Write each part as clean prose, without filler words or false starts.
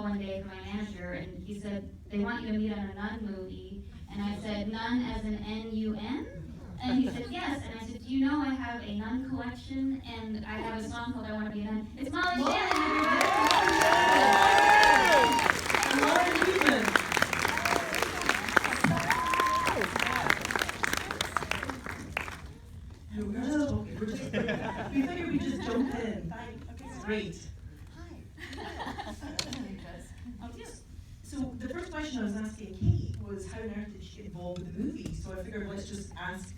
one day from my manager, and he said, they want you to meet on a Nun movie. And I said, Nun as in N-U-N? And he said, yes. And I said, do you know I have a Nun collection, and I have a song called I Want to Be a Nun? It's Molly Shannon, everybody! Weedman. We figured we'd just jump in. Great. So the first question I was asking Kate was, how on earth did she get involved with the movie? So I figured let's just ask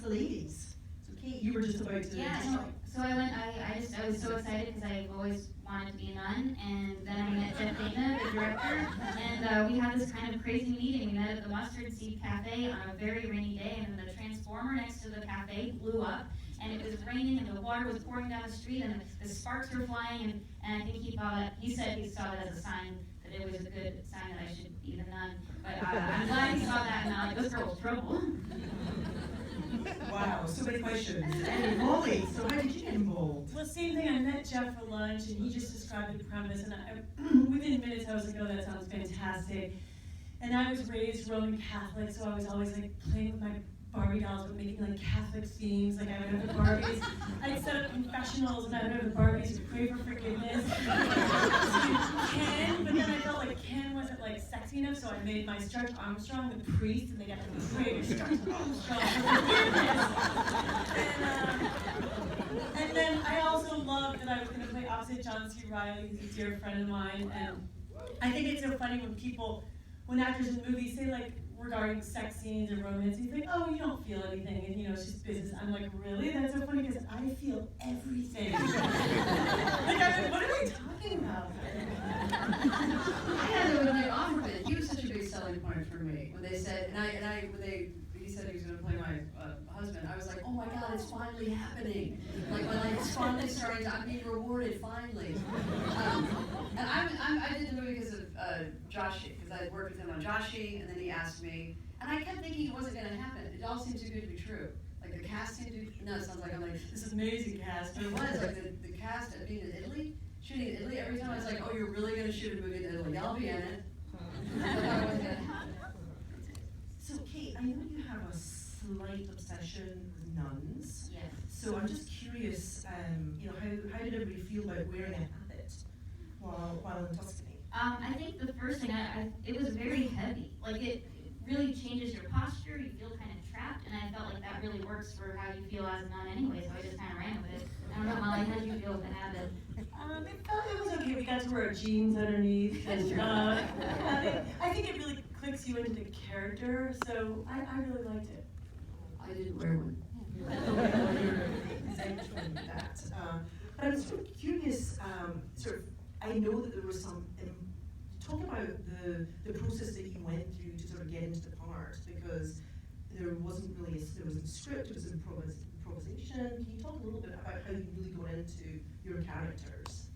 the ladies. So Kate, you were just about to. Yeah. So I went. I was so excited because I've always wanted to be a nun, and then I met Jeff Dana, the director, and we had this kind of crazy meeting. We met at the Mustard Seed Cafe on a very rainy day, and the transformer next to the cafe blew up. And it was raining, and the water was pouring down the street, and the sparks were flying, and I think he said he saw it as a sign that it was a good sign that I should be the nun. But I'm glad he saw that, and I'm like, this girl's trouble. Wow, so many questions. And Molly, so how did you get involved? Well, same thing. I met Jeff for lunch, and he just described the premise, and within minutes I was like, oh, that sounds fantastic. And I was raised Roman Catholic, so I was always like playing with my Barbie dolls, but making like Catholic themes. Like I would have the Barbies. I'd set up confessionals, and I would have the Barbies who pray for forgiveness. Ken, but then I felt like Ken wasn't like sexy enough, so I made my Stretch Armstrong the priest, and they got to pray to Stretch Armstrong for forgiveness. And then I also loved that I was going to play opposite John C. Reilly, who's a dear friend of mine. And I think it's so funny when actors in movies say like, regarding sex scenes and romance, you think, oh, you don't feel anything, and it's just business. I'm like, really? That's so funny, because I feel everything. Like, what are they talking about? Yeah, when they offered it, he was such a big selling point for me. When they said, he said he was going to play my husband, I was like, oh my God, it's finally happening. Like, it's finally starting I'm being rewarded, finally. And I did the movie because of Joshi, because I had worked with him on Joshi, and then he asked me, and I kept thinking it wasn't going to happen. It all seemed too good to be true. Like the cast seemed to be, no, it sounds like I'm like, this amazing cast. But it was, like the cast at being in Italy, shooting in Italy, every time I was like, oh, you're really going to shoot a movie in Italy, I'll be in it. I thought it wasn't going to happen. So Kate, I know you have a slight obsession with nuns. Yes. So I'm just curious, how did everybody feel about wearing a habit while in Tuscany? I think the first thing, it was very heavy. Like it really changes your posture. You feel kind of trapped, and I felt like that really works for how you feel as a nun anyway. So I just kind of ran with it. I don't know, Molly, how did you feel with the habit? It was okay. We got to wear jeans underneath, and I think it really clicks you into the character. So I really liked it. I didn't wear one. But I'm sort of curious, I know that there was some, talk about the process that you went through to sort of get into the part, because there wasn't a script, it was improvisation. Can you talk a little bit about how you really got into your characters?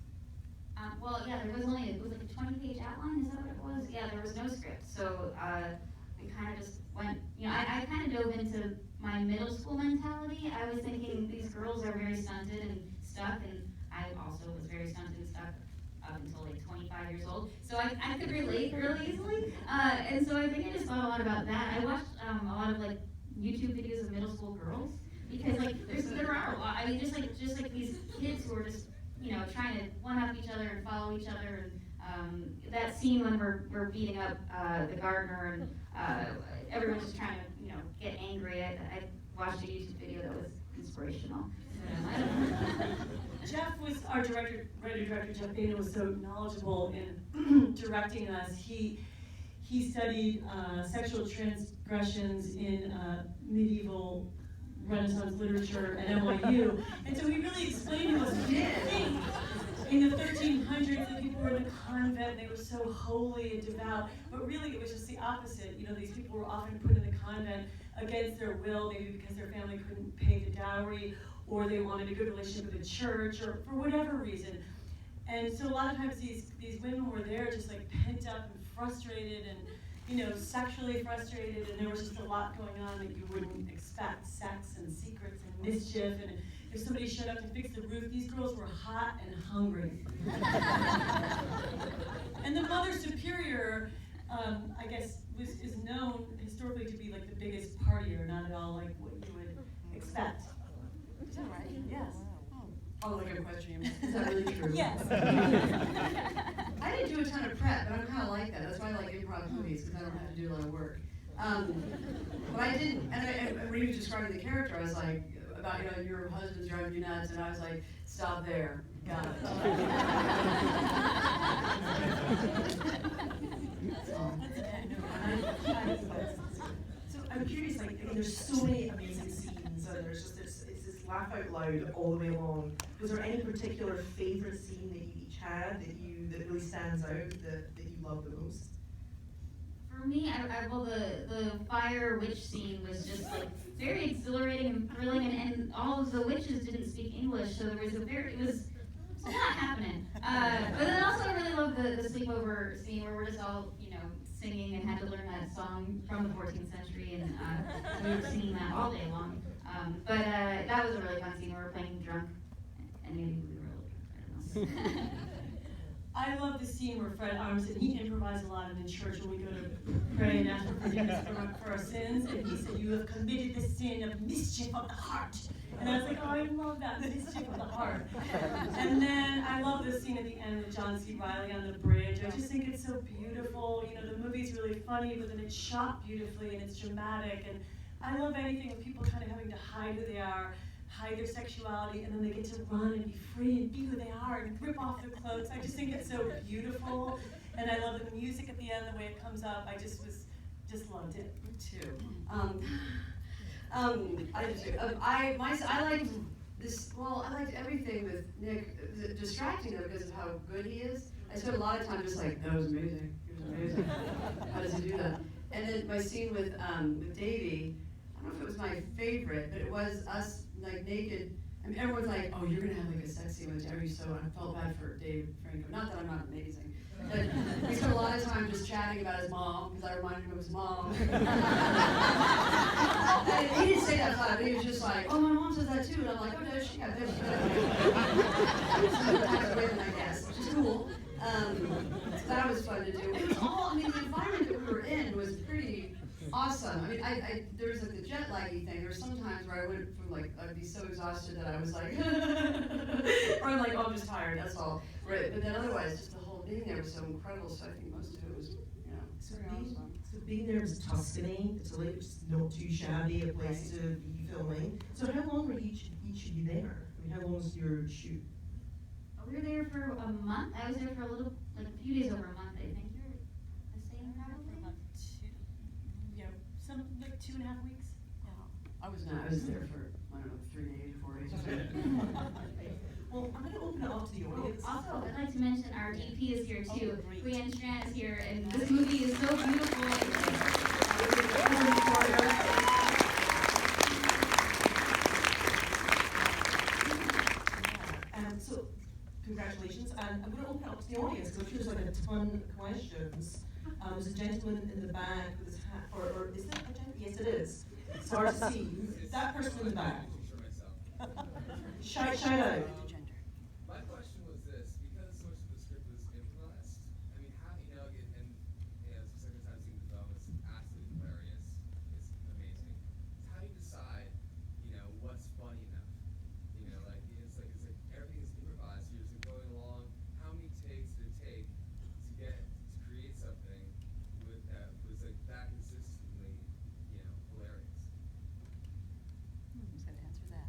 Well, yeah, it was like a 20-page outline, is that what it was? Yeah, there was no script, so we kind of just went, I kind of dove into my middle school mentality. I was thinking these girls are very stunted and stuff, and I also was very stunted and stuff up until like 25 years old. So I could relate really easily. And so I think I just thought a lot about that. I watched a lot of like YouTube videos of middle school girls, because like there are a lot. I mean, just like these kids who are just trying to one-up each other and follow each other. And that scene when we're beating up the gardener and everyone's just trying to get angry. I watched a YouTube video that was inspirational. I don't know. Jeff was our writer-director. Jeff Dana was so knowledgeable in directing us. He studied sexual transgressions in medieval Renaissance literature at NYU, and so he really explained to us what he think. In the 1300s, the people were in a convent, they were so holy and devout, but really it was just the opposite. These people were often put in the convent against their will, maybe because their family couldn't pay the dowry, or they wanted a good relationship with the church, or for whatever reason. And so a lot of times these women were there just like pent up and frustrated and sexually frustrated, and there was just a lot going on that you wouldn't expect, sex and secrets and mischief. And if somebody showed up to fix the roof, these girls were hot and hungry. And the I guess, is known historically to be like the biggest partier, not at all like what you would expect. Is that right? Yes. Oh, like a question, is that really true? Yes. I didn't do a ton of prep, but I'm kind of like that. That's why I like improv movies, because I don't have to do a lot of work. But I didn't, and when he was describing the character, I was like, about, your husband's driving you nuts, and I was like, stop there, got it. That's all. So I'm curious, like, I mean, there's so many amazing scenes, and there's just it's this laugh out loud all the way along. Was there any particular favourite scene that you each had that really stands out that you love the most? For me, well, the fire witch scene was just like very exhilarating and thrilling, and all of the witches didn't speak English, so there was it was a lot happening. But then also I really love the sleepover scene where we're just all, singing and had to learn that song from the 14th century, and we were singing that all day long. But that was a really fun scene where we were playing drunk, and maybe we were a little drunk, I don't know. I love the scene where Fred Armisen, he improvised a lot in church when we go to pray and ask for forgiveness for our sins, and he said, "You have committed the sin of mischief of the heart." And I was like, oh, I love that, mischief of the heart. And then I love the scene at the end with John C. Reilly on the bridge. I just think it's so beautiful. The movie's really funny, but then it's shot beautifully and it's dramatic. And I love anything with people kind of having to hide who they are, hide their sexuality, and then they get to run and be free and be who they are and rip off their clothes. I just think it's so beautiful. And I love the music at the end, the way it comes up. I just loved it. Me too. I do too. I liked this. Well, I liked everything with Nick. Distracting though because of how good he is. I spent a lot of time just like, that was amazing. He was amazing. How does he do that? And then my scene with Davey. I don't know if it was my favorite, but it was us like naked. I mean, everyone's like, "Oh, you're gonna have like a sex scene with Terry." So I felt bad for Dave Franco. Not that I'm not amazing, but we spent a lot of time just chatting about his mom because I reminded him of his mom. And he didn't say that flat, but he was just like, "Oh, my mom says that too," and I'm like, "Oh no, she got this." Kind of women, I guess, which is cool. So that was fun to do. It was all. I mean, the environment that we were in was pretty awesome. I mean, there was like the jet laggy thing. There were some times where I went from like, I'd be so exhausted that I was like, or I'm like, oh, I'm just tired, that's all. Right, but then otherwise, just the whole being there was so incredible, so I think most of it was, So very awesome. being there was Tuscany, it's like just not too shabby a place to be filming. So how long were each of you there? I mean, how long was your shoot? We were there for a month. I was there for a few days over a month, I think. You were the same probably? Like 2.5 weeks. I was there for, I don't know, 3 days, 4 days. Well, I'm going to open it up to the audience. Also, I'd like to mention our DP is here too. Oh, great. Brienne Strand is here, and this movie is so beautiful. So, congratulations, and I'm going to open it up to the audience because I'm sure there's like a ton of questions. There's a gentleman in the back with his hat, or is that a gentleman? Yes, it is. It's hard to see. That person in the back. Shout out. My question was this, because so much of the script was improvised, I mean, how, it's the second time seeing the film, it's absolutely hilarious, it's amazing. How do you decide, what's funny enough? It's like everything is improvised, you're just going along, how many takes did it take to create something that was like that consistently, hilarious? Who's gonna answer that?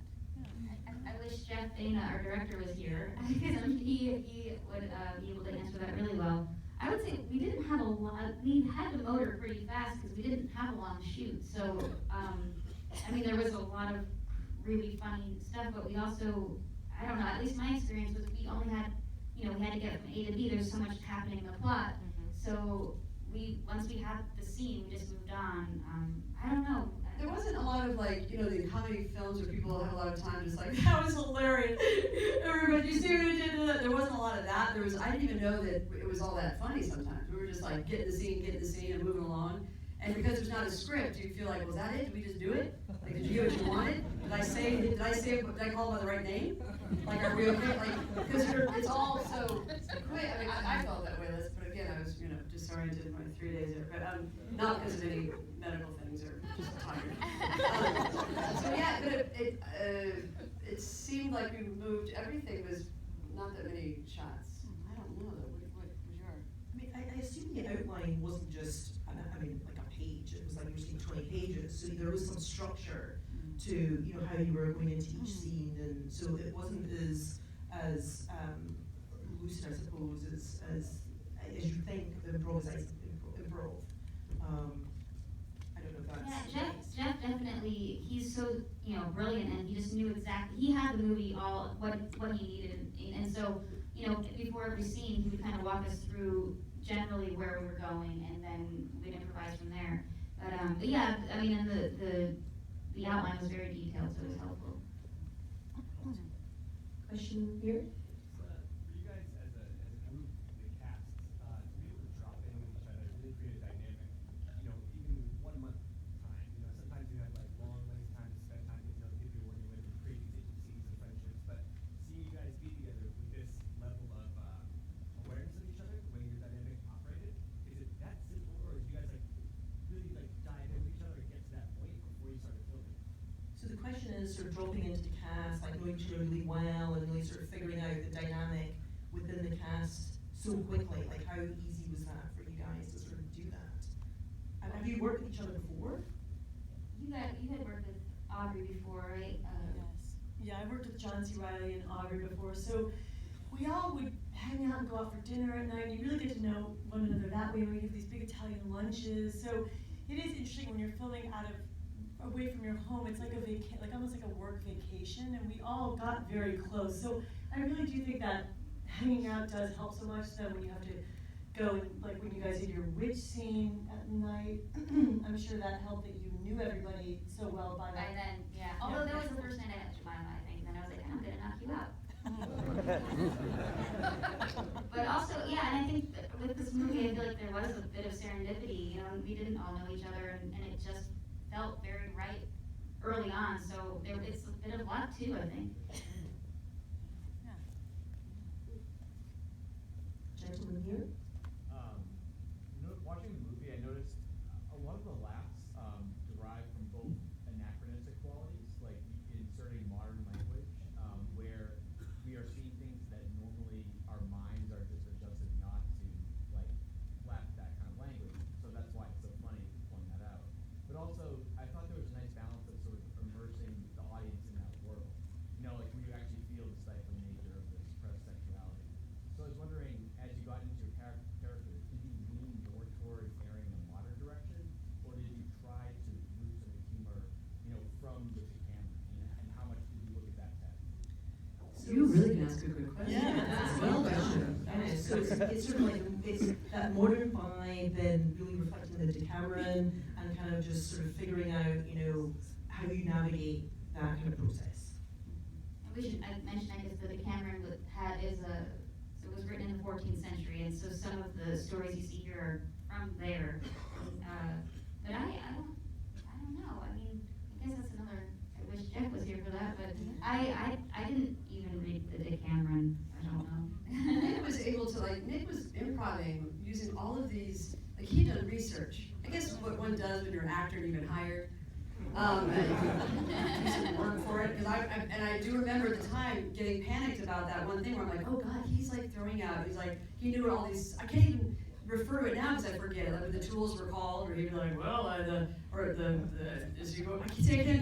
I wish Jeff Dana, our director, was here because he would be able to answer that really well. I would say we didn't have a lot. We had to motor pretty fast because we didn't have a long shoot. So, there was a lot of really funny stuff, but we also, I don't know, at least my experience was we only had, we had to get from A to B. There's so much happening in the plot. So once we had the scene, we just moved on. I don't know. There wasn't a lot of the comedy films where people have a lot of time just like, that was hilarious. Everybody, you see what I did? There wasn't a lot of that. I didn't even know that it was all that funny sometimes. We were just like getting the scene and moving along. And because there's not a script, you feel like, was that it? Did we just do it? Like, did you get what you wanted? Did I call by the right name? Like, are we okay? Like, because it's all so quick. I mean, I felt that way, but again, I was, disoriented in my 3 days there, but not because of any medical things or just tired. So yeah, but it seemed like we moved, everything was not that many shots. I don't know though, what was your? I mean, I assume the outline wasn't just, like a page, it was like you were saying 20 pages, so there was some structure to, you know, how you were going into each scene, and so it wasn't as lucid, I suppose, as you think of improv. I don't know if that's. Yeah, Jeff definitely, he's so, you know, brilliant, and he just knew exactly, he had the movie all, what he needed, and so, you know, before every scene, he would kind of walk us through generally where we were going, and then we'd improvise from there. But yeah, I mean, and the outline was very detailed, so it was helpful. Question here? For you guys as a group, the cast, to be able to drop in with each other, really create a dynamic, you know, even 1 month time, you know, sometimes you have like long lengths of time to spend time with the other people you're working with and create these intimacies and friendships, but seeing you guys be together with this level of awareness of each other, the way your dynamic operated, is it that simple, or did you guys like really like dive in with each other and get to that point before you started filming? So the question is sort of dropping into the cast, like knowing each other really well, and really sort of figuring out the dynamic within the cast so quickly. Like, how easy was that for you guys to sort of do that? And have you worked with each other before? You had worked with Aubrey before, right? Yes. Yeah, I worked with John C. Reilly and Aubrey before, so we all would hang out and go out for dinner at night. You really get to know one another that way. We have these big Italian lunches, so it is interesting when you're filming away from your home. It's like almost like a work vacation, and we all got very close. So I really do think that hanging out does help so much. So when you have to go and like when you guys did your witch scene at night, I'm sure that helped that you knew everybody so well by By that. then, yeah. Although that was the first night I met Jemima, I think, and then I was like, I'm gonna knock you out. But also, yeah, and I think that with this movie, I feel like there was a bit of serendipity. You know, we didn't all know each other, and it just felt very right early on. So it's a bit of luck too, I think. Gentleman here? Watching the movie, I noticed a lot of the laughs derive from both anachronistic qualities, like inserting modern language, where we are seeing things that normally our minds are just adjusted not to like laugh at that kind of language. So that's why it's so funny to point that out. But also, I thought there was a nice balance of sort of immersing the audience in that world. You know, like where you actually feel the stifling nature of the suppressed sexuality. So I was wondering, as you got into your character, did you lean more toward erring in a modern direction, or did you try to root some of the humor, you know, from the camera? And how much did you look at that test? You really can ask a good question. Yeah, that's well done. And so it's sort of like, it's that modern vibe, then really reflecting the Decameron, and kind of just sort of figuring out, you know, how you navigate that kind of process. I mentioned, I guess, that the Decameron so it was written in the 14th century, and so some of the stories you see here are from there. But I don't know. I mean, I guess that's another. I wish Jeff was here for that, but I didn't even read the Decameron. I don't know. Nick was able to, Nick was improvising using all of these, he'd done research. I guess what one does when you're an actor and you've been hired. Do some work for it, because I do remember at the time getting panicked about that one thing where I'm like, oh God, he's throwing out, he knew all these, I can't even refer to it now because I forget, like what the tools were called, or he'd be like, well, I can't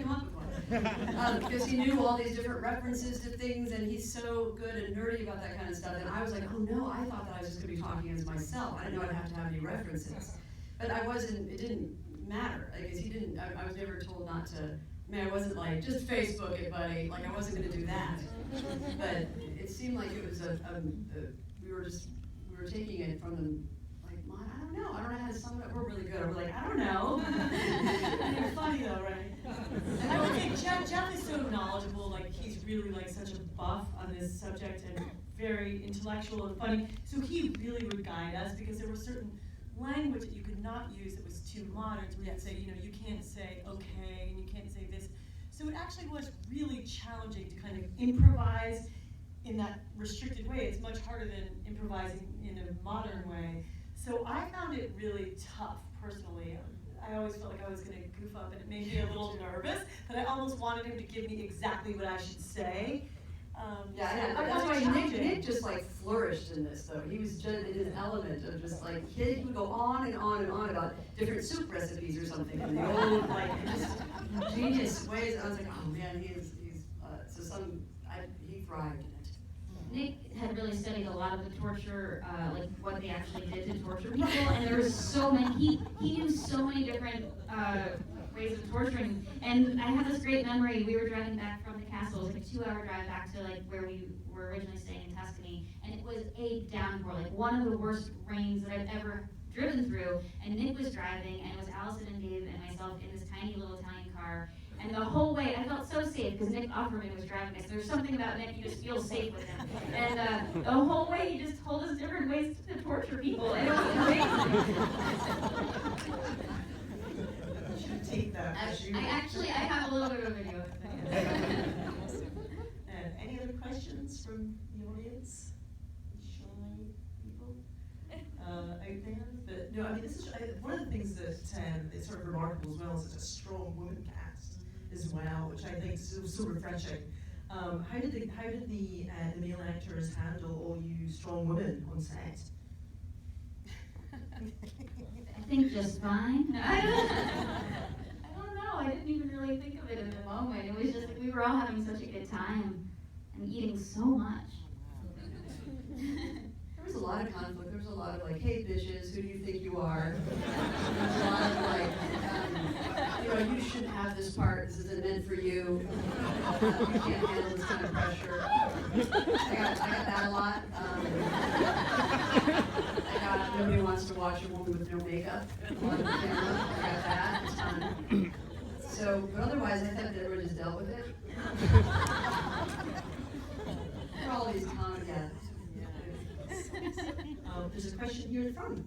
come up with one. Because he knew all these different references to things, and he's so good and nerdy about that kind of stuff, and I was like, oh no, I thought that I was just gonna be talking as myself, I didn't know I'd have to have any references. But it didn't matter, because he didn't, I was never told not to, I wasn't like, just Facebook it, buddy, I wasn't gonna do that. But it seemed like it was we were taking it from the, I don't know how to sum it up, we're really good, we're like, I don't know. You're funny though, right? I would think Jeff is so knowledgeable, he's really such a buff on this subject and very intellectual and funny. So he really would guide us, because there was certain language that you could not use that was too modern, so we had to say, you can't say okay, and you can't say this. So it actually was really challenging to kind of improvise in that restricted way. It's much harder than improvising in a modern way. So I found it really tough personally. I always felt like I was going to goof up, and it made me a little nervous. But I almost wanted him to give me exactly what I should say. Yeah, I that's found why it Nick challenging. just like flourished in this though. He was just in his element of just like, he would go on and on and on about different soup recipes or something in the old, like, just genius ways. I was like, oh man, he thrived in it. Nick had really studied a lot of the torture, like what they actually did to torture people, and there was so many, he knew so many different ways of torturing. And I have this great memory, we were driving back from the castle, it was like a 2-hour drive back to like where we were originally staying in Tuscany, and it was a downpour, like one of the worst rains that I've ever driven through, and Nick was driving, and it was Allison and Dave and myself in this tiny little Italian car. And the whole way, I felt so safe because Nick Offerman was driving us. There's something about Nick, you just feel safe with him. And the whole way, he just told us different ways to torture people. And it was amazing. You should take that. as you- I have a little bit of a video. Any other questions from the audience? Shy people out there? But no, I mean, this is one of the things that is sort of remarkable as well is it's a strong woman cast as well, which I think is so refreshing. How did the male actors handle all you strong women on set? I think just fine. I don't know. I didn't even really think of it in the moment. It was just like we were all having such a good time and eating so much. There was a lot of conflict. There was a lot of like, hey bitches, who do you think you are? There was a lot of like, you shouldn't have this part. This isn't meant for you. You can't handle this kind of pressure. I got that a lot. Nobody wants to watch a woman with no makeup on the camera. I got that a ton. So, but otherwise, I thought that everyone just dealt with it. For all these comments, yeah. There's a question here in front.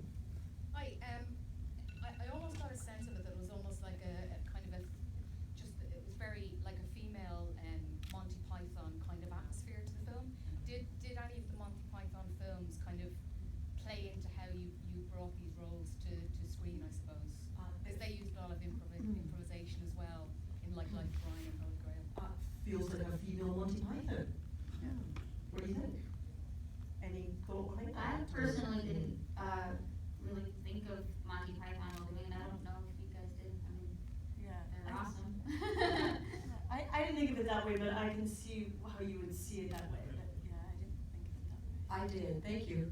I almost got a sense of it that it was almost like a kind of it was very like a female Monty Python kind of atmosphere to the film. Did any of the Monty Python films kind of play into how you brought these roles to screen, I suppose? Because they used a lot of improvisation as well in like Life of Brian and Holy Grail. Feels like a female Monty Python. Yeah. What do you think? Any thought behind I that? personally didn't really think of Monty Python while doing it. I don't know if you guys did. I mean, Yeah. they're awesome. I didn't think of it that way, but I can see how you would see it that way. But yeah, I didn't think of it that way. I did, thank you.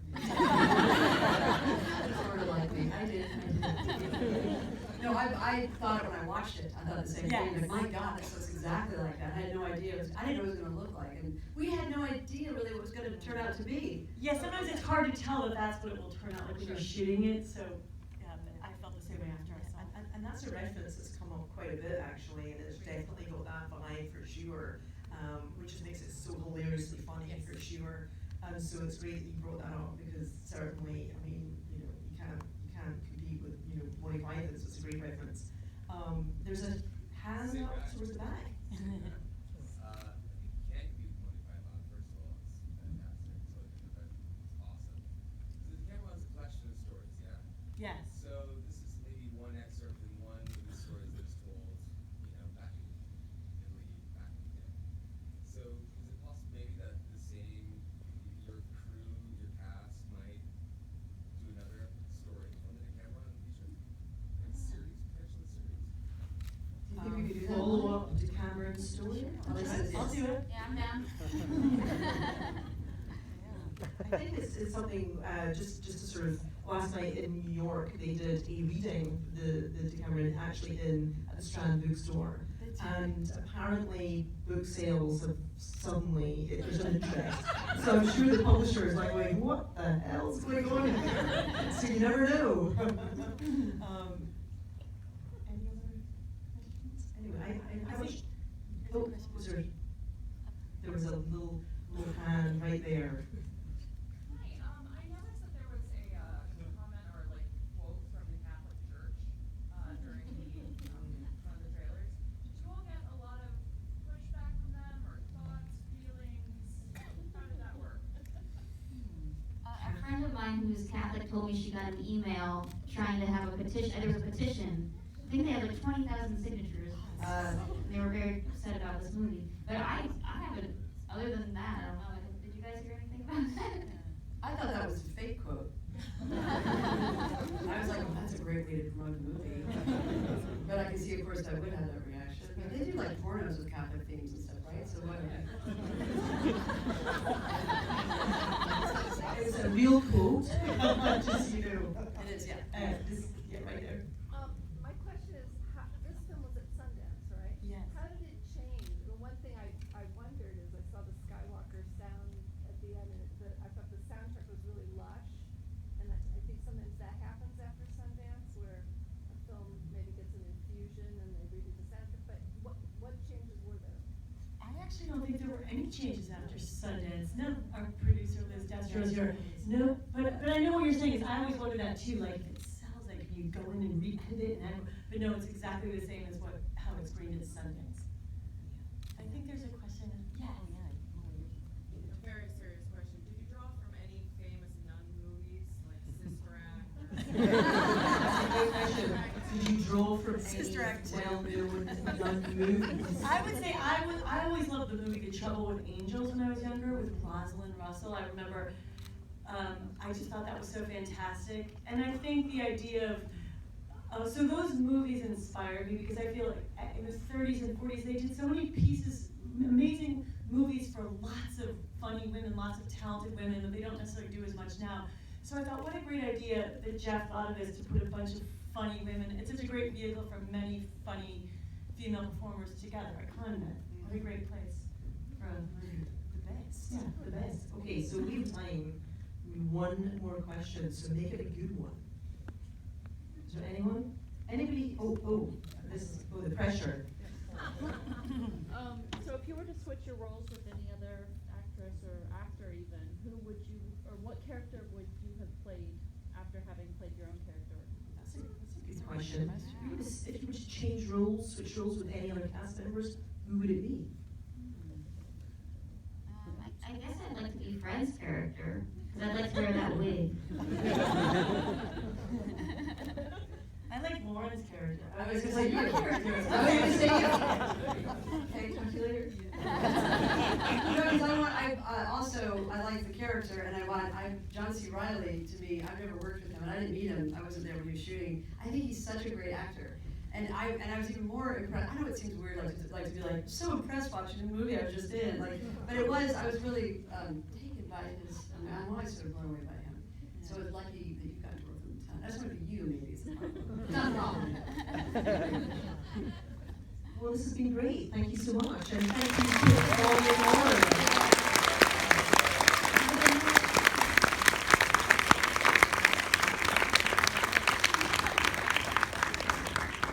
Sort of like me, I did. No, I thought it when I watched it, I thought the same thing, like, my God, this looks exactly like that. I had no idea, I didn't know what it was gonna look like, and we had no idea really what it was gonna turn out to be. Yeah, sometimes it's hard to tell if that's what it will turn out like when you're shooting it, so, yeah, but I felt the same way after I saw it. And that's a reference that's come up quite a bit actually, and it's definitely got that vibe for sure, which just makes it so hilariously funny for sure. And so it's great that you brought that up because certainly, I mean, you can't compete with Monty Python, so it's a great reference. There's a hand up towards the back. You can't compete with Monty Python, first of all, it's fantastic, so it's awesome. So the camera runs a collection of stories, yeah? Yes. So this is maybe one excerpt in one of the stories that is told, back in Italy, back in the day. So is it possible maybe that your crew, your cast might do another story from the camera in the future? Like a series, potentially a series? Do you think we could do that? Follow up to Cameron's story. I'll do it. Yeah, I'm down. I think it's something, just to sort of, last night in New York, they did a reading, the Decameron, actually at the Strand bookstore. And apparently book sales have suddenly, there's an interest. So I'm sure the publisher is like going, what the hell's going on here? So you never know. Any other questions? Anyway, how much, oh, there was a little hand right there. Hi, I noticed that there was a comment or like quote from the Catholic Church during one of the trailers. Did you all get a lot of pushback from them or thoughts, feelings? How did that work? A friend of mine mine who's Catholic told me she got an email trying to have a petition, there was a petition. I think they had like 20,000 signatures. And they were very upset about this movie. But I haven't, other than that, I don't know, did you guys hear anything about that? I thought that was a fake quote. I was like, oh, that's a great way to promote the movie. But I can see, of course, I would have that reaction. But they do like pornos with Catholic themes and stuff, right? So what? It was a real quote, just, you know. It is, yeah. Right there. My question is, this film was at Sundance, right? Yes. How did it change? The one thing I wondered is I saw the Skywalker sound at the end, and I thought the soundtrack was really lush. And I think sometimes that happens after Sundance, where a film maybe gets an infusion and they redo the soundtrack. But what changes were there? I actually don't think there were any changes after Sundance. No, our producer Liz Destro's here. No, but I know what you're saying. Is I always wonder that too. Like it sounds like you go in and re-edit it, but no, it's exactly the same as how it's screened at Sundance. I think there's a question. Yeah. A very serious question. Did you draw from any famous nun movies, like Sister Act? Did you draw from Sister Act any 2. well-known movies? I would say I always loved the movie The Trouble with Angels when I was younger with Rosalind Russell. I remember I just thought that was so fantastic. And I think the idea of, so those movies inspired me because I feel like in the 30s and 40s they did so many pieces, amazing movies for lots of funny women, lots of talented women that they don't necessarily do as much now. So I thought, what a great idea that Jeff thought of this to put a bunch of funny women. It's such a great vehicle for many funny female performers together. I couldn't. What a great place for a movie. The best. Yeah, the best. Okay, so we have time. One more question, so make it a good one. Is there anyone? Anybody? The pressure. So if you were to switch your roles with any other actress or actor even, who would you, or what character would you have played after having played your own character? That's a good question. If you were to change roles, switch roles with any other cast members, who would it be? I guess I'd like to be Fred's character, because I'd like to wear that wig. I like Lauren's character. I was gonna say your character. I was gonna say you. Okay, talk to you later. No, because I like the character, and John C. Reilly to me. I've never worked with him, and I didn't meet him. I wasn't there when he was shooting. I think he's such a great actor, and I was even more impressed. I know it seems weird, like to be like so impressed watching the movie I was just in, but it was. I was really taken by his. I'm always sort of blown away by him. So it's lucky that you got to work with him a ton. I just want to be you, maybe. It's not a problem. Well, this has been great. Thank you so much. And thank you to all your